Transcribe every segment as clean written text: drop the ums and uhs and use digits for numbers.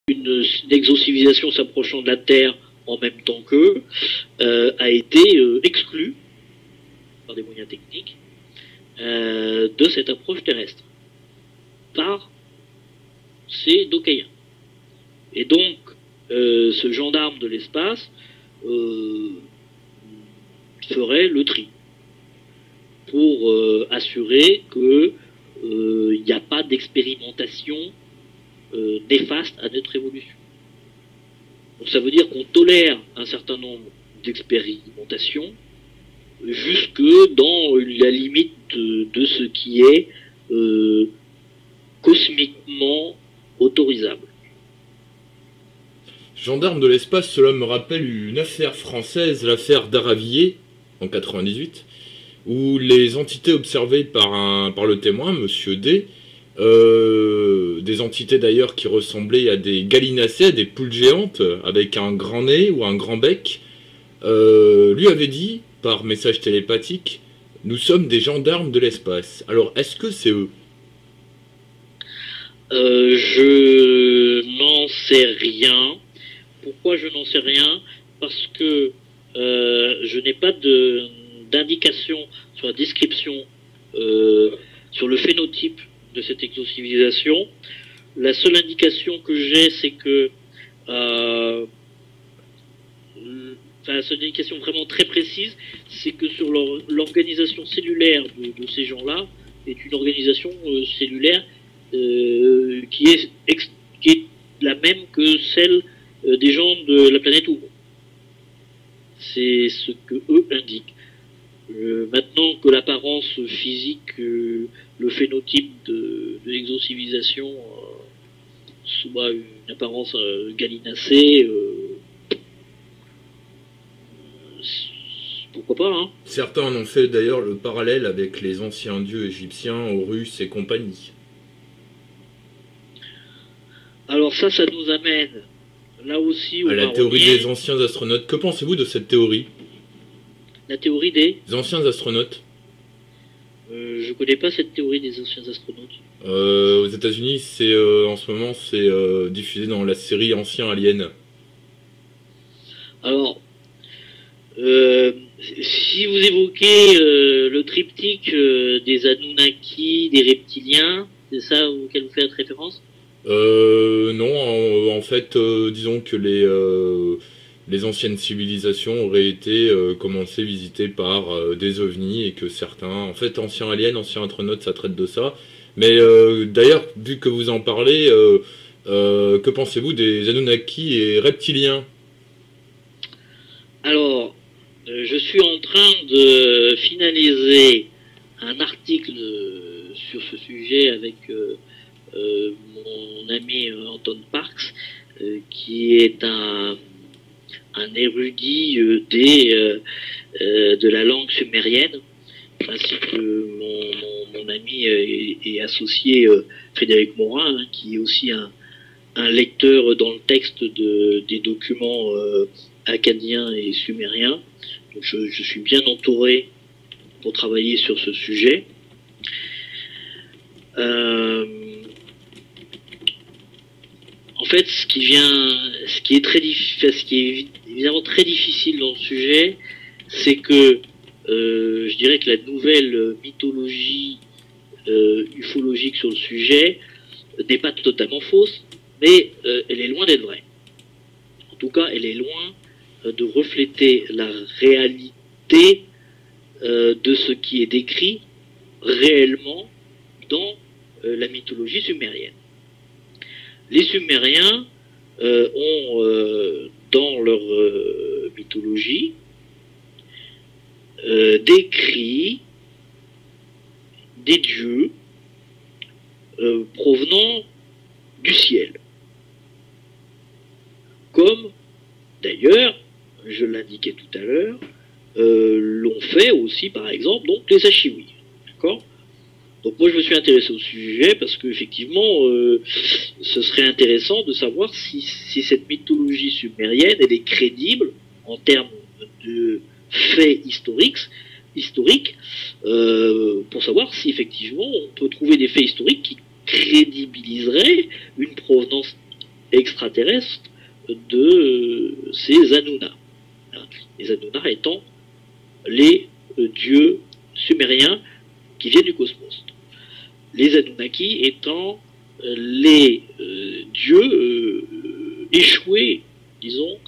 une exocivilisation s'approchant de la Terre en même temps qu'eux a été exclue par des moyens techniques de cette approche terrestre par ces Docaïens. Et donc, ce gendarme de l'espace ferait le tri pour assurer que il n'y a pas d'expérimentation néfaste à notre évolution. Donc ça veut dire qu'on tolère un certain nombre d'expérimentations jusque dans la limite de ce qui est cosmiquement autorisable. Gendarme de l'espace, cela me rappelle une affaire française, l'affaire d'Aravilliers, en 98, où les entités observées par le témoin, Monsieur D, des entités d'ailleurs qui ressemblaient à des gallinacées, à des poules géantes, avec un grand nez ou un grand bec, lui avait dit, par message télépathique, « Nous sommes des gendarmes de l'espace ». Alors, est-ce que c'est eux? Je n'en sais rien. Pourquoi je n'en sais rien? Parce que je n'ai pas d'indication sur la description, sur le phénotype de cette exocivilisation. La seule indication que j'ai, c'est que la seule indication vraiment très précise, c'est que sur l'organisation cellulaire de ces gens-là est une organisation cellulaire qui est la même que celle des gens de la planète Oubre. C'est ce que eux indiquent. Maintenant que l'apparence physique, le phénotype de l'exocivilisation soit une apparence gallinacée, pourquoi pas, hein. Certains en ont fait d'ailleurs le parallèle avec les anciens dieux égyptiens, Horus et compagnie. Alors ça nous amène là aussi à la théorie des anciens astronautes. Que pensez-vous de cette théorie? La théorie des anciens astronautes. Je connais pas cette théorie des anciens astronautes. Aux États-Unis, en ce moment, c'est diffusé dans la série Anciens Aliens. Alors, si vous évoquez le triptyque des Anunnaki, des reptiliens, c'est ça auquel vous faites référence? Non, en fait, disons que les anciennes civilisations auraient été commencées, visitées par des ovnis, et que certains, en fait, anciens aliens, anciens astronautes, ça traite de ça. Mais d'ailleurs, vu que vous en parlez, que pensez-vous des Anunnaki et reptiliens? Alors, je suis en train de finaliser un article sur ce sujet avec mon ami Anton Parks, qui est un érudit de la langue sumérienne, ainsi que mon ami et associé Frédéric Morin, hein, qui est aussi un lecteur dans le texte des documents acadiens et sumériens. Donc je suis bien entouré pour travailler sur ce sujet. En fait, ce qui est évidemment très difficile dans le sujet, c'est que je dirais que la nouvelle mythologie ufologique sur le sujet n'est pas totalement fausse, mais elle est loin d'être vraie. En tout cas, elle est loin de refléter la réalité de ce qui est décrit réellement dans la mythologie sumérienne. Les Sumériens ont, dans leur mythologie, décrit des dieux provenant du ciel. Comme, d'ailleurs, je l'indiquais tout à l'heure, l'ont fait aussi, par exemple, donc les Ashiwi. D'accord ? Donc moi je me suis intéressé au sujet parce qu'effectivement ce serait intéressant de savoir si cette mythologie sumérienne elle est crédible en termes de faits historiques pour savoir si effectivement on peut trouver des faits historiques qui crédibiliseraient une provenance extraterrestres de ces Anunnaki. Les Anunnaki étant les dieux sumériens qui viennent du cosmos. Les Anunnaki étant les dieux échoués, disons,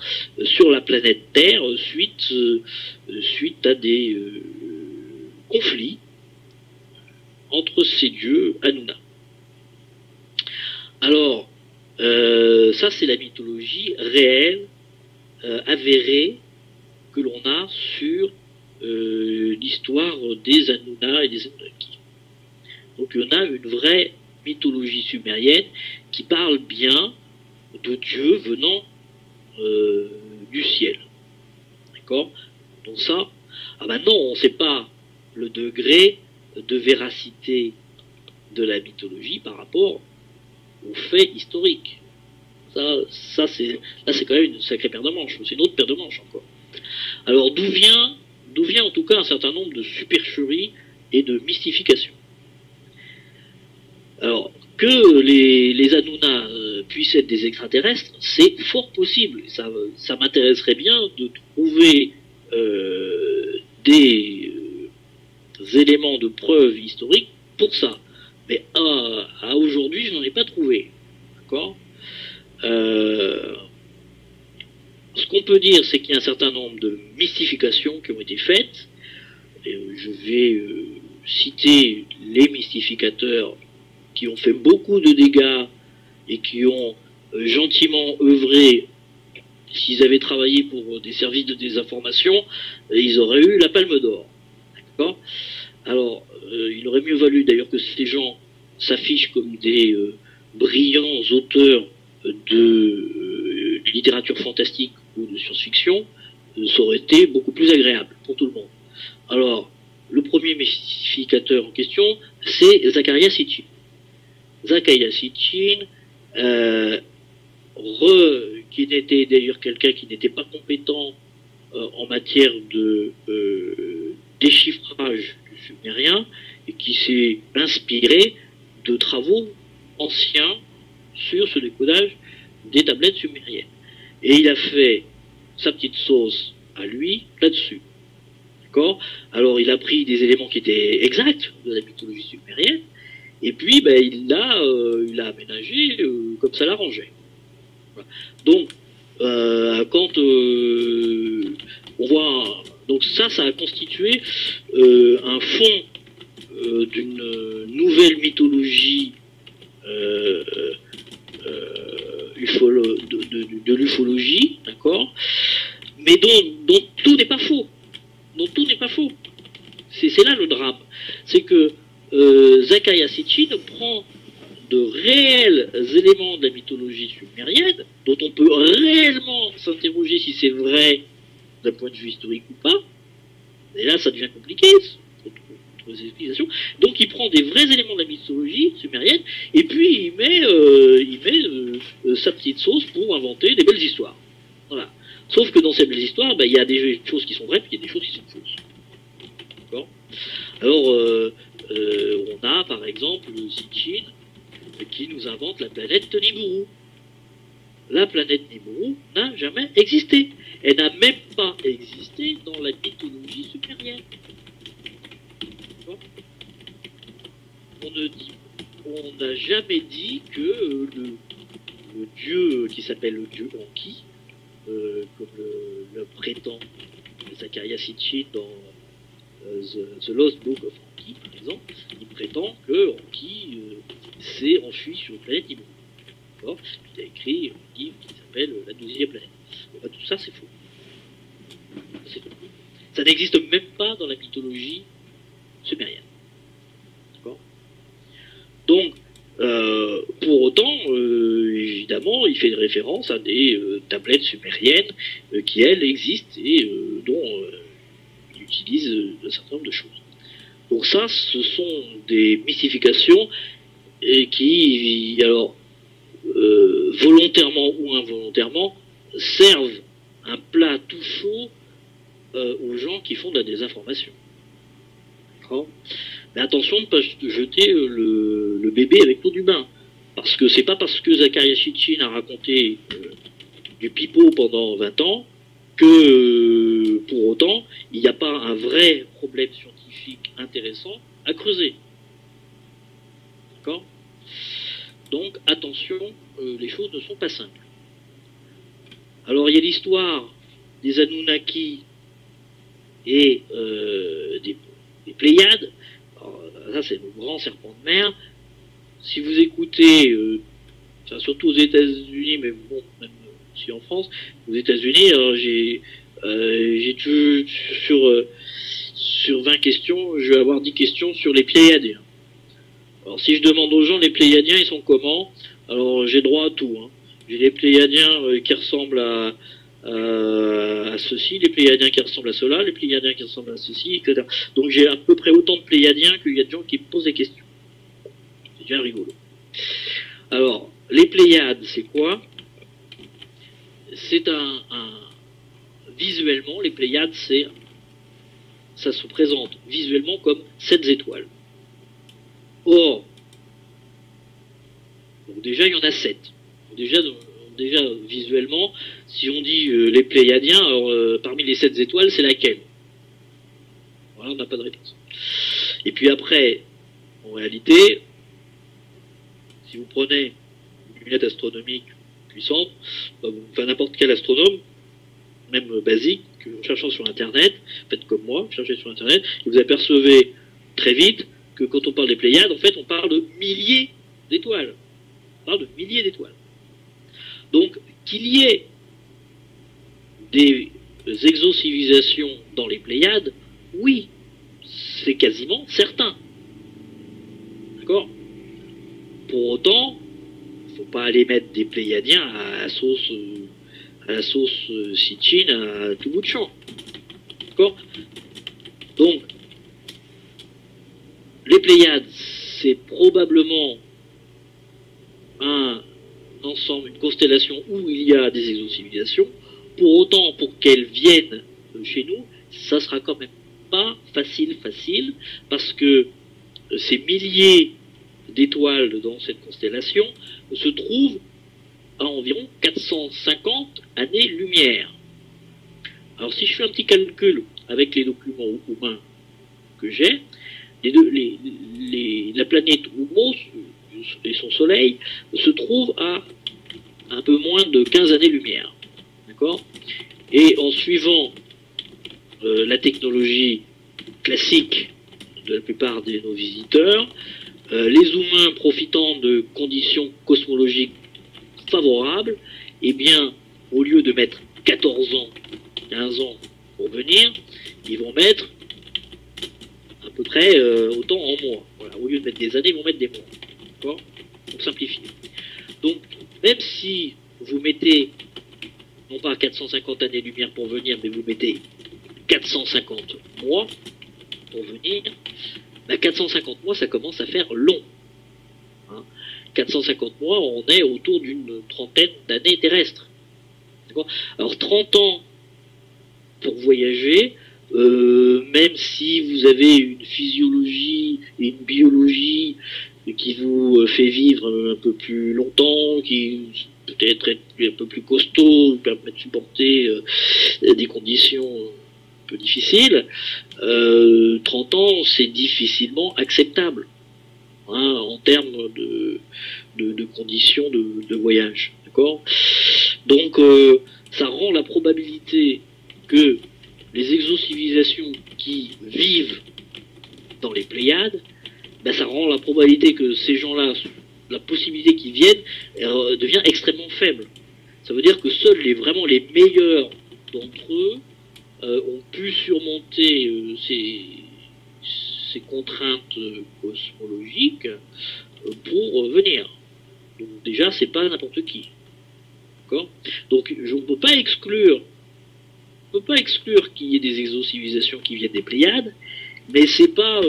sur la planète Terre suite à des conflits entre ces dieux Anunnaki. Alors, ça c'est la mythologie réelle, avérée, que l'on a sur l'histoire des Anunnaki et des Anunnaki. Donc on a une vraie mythologie sumérienne qui parle bien de dieux venant du ciel. D'accord? Donc ça, maintenant on ne sait pas le degré de véracité de la mythologie par rapport aux faits historiques. Ça c'est quand même une sacrée paire de manches, c'est une autre paire de manches encore. Alors d'où vient en tout cas un certain nombre de supercheries et de mystifications. Alors, que les Anunnaki puissent être des extraterrestres, c'est fort possible. Ça m'intéresserait bien de trouver des éléments de preuve historique pour ça. Mais à aujourd'hui, je n'en ai pas trouvé. D'accord ? Ce qu'on peut dire, c'est qu'il y a un certain nombre de mystifications qui ont été faites. Et je vais citer les mystificateurs qui ont fait beaucoup de dégâts et qui ont gentiment œuvré. S'ils avaient travaillé pour des services de désinformation, ils auraient eu la palme d'or. D'accord ? Alors, il aurait mieux valu d'ailleurs que ces gens s'affichent comme des brillants auteurs de littérature fantastique ou de science-fiction, ça aurait été beaucoup plus agréable pour tout le monde. Alors, le premier mystificateur en question, c'est Zecharia Sitchin. Zecharia Sitchin, qui n'était d'ailleurs quelqu'un qui n'était pas compétent en matière de déchiffrage du sumérien, et qui s'est inspiré de travaux anciens sur ce décodage des tablettes sumériennes. Et il a fait sa petite sauce à lui là-dessus. D'accord ? Alors il a pris des éléments qui étaient exacts de la mythologie sumérienne, et puis il l'a aménagé comme ça l'arrangeait. Voilà. Donc, quand on voit... Donc ça a constitué un fond d'une nouvelle mythologie de l'ufologie, d'accord, mais dont tout n'est pas faux. Dont tout n'est pas faux. C'est là le drame. C'est que Zecharia Sitchin prend de réels éléments de la mythologie sumérienne, dont on peut réellement s'interroger si c'est vrai d'un point de vue historique ou pas, et là ça devient compliqué, pour les explications. Donc il prend des vrais éléments de la mythologie sumérienne, et puis il met sa petite sauce pour inventer des belles histoires. Voilà. Sauf que dans ces belles histoires, il y a des choses qui sont vraies, puis il y a des choses qui sont fausses. D'accord ? Alors, on a par exemple Sitchin qui nous invente la planète Nibiru. La planète Nibiru n'a jamais existé. Elle n'a même pas existé dans la mythologie sumérienne. On n'a jamais dit que le dieu qui s'appelle le dieu Enki, comme le prétend Zecharia Sitchin dans The Lost Book of Enki, par exemple, il prétend que Enki s'est enfui sur une planète Nibiru. Il a écrit un livre qui s'appelle La 12e planète. Tout ça, c'est faux. Ça n'existe même pas dans la mythologie sumérienne. D'accord ? Donc, pour autant, évidemment, il fait référence à des tablettes sumériennes qui, elles, existent et dont il utilise un certain nombre de choses. Donc ça, ce sont des mystifications qui, alors, volontairement ou involontairement, servent un plat tout chaud aux gens qui font de la désinformation. D'accord ? Mais attention de ne pas jeter le bébé avec l'eau du bain. Parce que c'est pas parce que Zecharia Sitchin a raconté du pipeau pendant 20 ans que pour autant il n'y a pas un vrai problème scientifique intéressant à creuser. D'accord ? Donc attention, les choses ne sont pas simples. Alors il y a l'histoire des Anunnaki et des Pléiades. Alors, ça c'est le grand serpent de mer. Si vous écoutez, surtout aux États-Unis, mais bon, même aussi en France, aux États-Unis, j'ai sur 20 questions, je vais avoir 10 questions sur les Pléiadiens. Alors si je demande aux gens, les Pléiadiens, ils sont comment? Alors j'ai droit à tout. Hein. J'ai les Pléiadiens qui ressemblent à ceci, les Pléiadiens qui ressemblent à cela, les Pléiadiens qui ressemblent à ceci, etc. Donc j'ai à peu près autant de Pléiadiens qu'il y a de gens qui me posent des questions. C'est bien rigolo. Alors, les Pléiades, c'est quoi? C'est visuellement, les Pléiades, ça se présente visuellement comme 7 étoiles. Or, donc déjà il y en a 7. Déjà visuellement, si on dit les Pléiadiens, alors parmi les 7 étoiles, c'est laquelle? Voilà, on n'a pas de réponse. Et puis après, en réalité, si vous prenez une lunette astronomique puissante, enfin n'importe quel astronome, même basique, en cherchant sur Internet, faites comme moi, cherchez sur Internet, et vous apercevez très vite que quand on parle des Pléiades, en fait, on parle de milliers d'étoiles. On parle de milliers d'étoiles. Donc, qu'il y ait des exocivilisations dans les Pléiades, oui, c'est quasiment certain. D'accord ? Pour autant, il ne faut pas aller mettre des Pléiadiens à la sauce Sitchin à tout bout de champ. D'accord ? Donc, les Pléiades, c'est probablement un ensemble, une constellation où il y a des exocivilisations. Pour autant, pour qu'elles viennent chez nous, ça sera quand même pas facile, parce que ces milliers d'étoiles dans cette constellation se trouvent à environ 450 années-lumière. Alors si je fais un petit calcul avec les documents humains que j'ai, la planète Oumos et son soleil se trouvent à un peu moins de 15 années-lumière. D'accord ? Et en suivant la technologie classique de la plupart de nos visiteurs, les humains profitant de conditions cosmologiques favorables, eh bien, au lieu de mettre 14 ans, 15 ans pour venir, ils vont mettre à peu près autant en mois. Voilà. Au lieu de mettre des années, ils vont mettre des mois. D'accord ? Pour simplifier. Donc, même si vous mettez, non pas 450 années-lumière pour venir, mais vous mettez 450 mois pour venir, 450 mois, ça commence à faire long. Hein, 450 mois, on est autour d'une trentaine d'années terrestres. D'accord ? Alors 30 ans pour voyager, même si vous avez une physiologie et une biologie qui vous fait vivre un peu plus longtemps, qui peut-être être un peu plus costaud, vous permet de supporter des conditions un peu difficiles, 30 ans, c'est difficilement acceptable, hein, en termes de conditions de voyage. D'accord ? Donc, ça rend la probabilité que les exocivilisations qui vivent dans les Pléiades, ça rend la probabilité que ces gens-là, la possibilité qu'ils viennent, devient extrêmement faible. Ça veut dire que seuls vraiment les meilleurs d'entre eux ont pu surmonter ces contraintes cosmologiques pour venir. Donc déjà, c'est pas n'importe qui. D'accord ? Donc on ne peut pas exclure qu'il y ait des exocivilisations qui viennent des Pléiades, mais c'est pas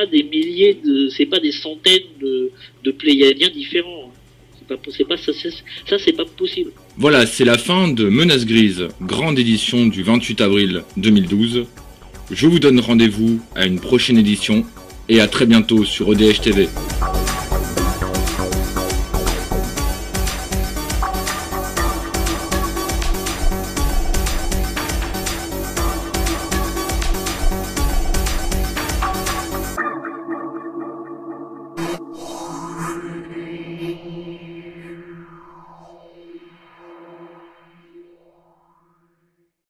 des milliers c'est pas des centaines de Pléiadiens différents. C'est pas possible. Voilà, c'est la fin de Menace Grise, grande édition du 28 avril 2012. Je vous donne rendez-vous à une prochaine édition et à très bientôt sur EDH TV.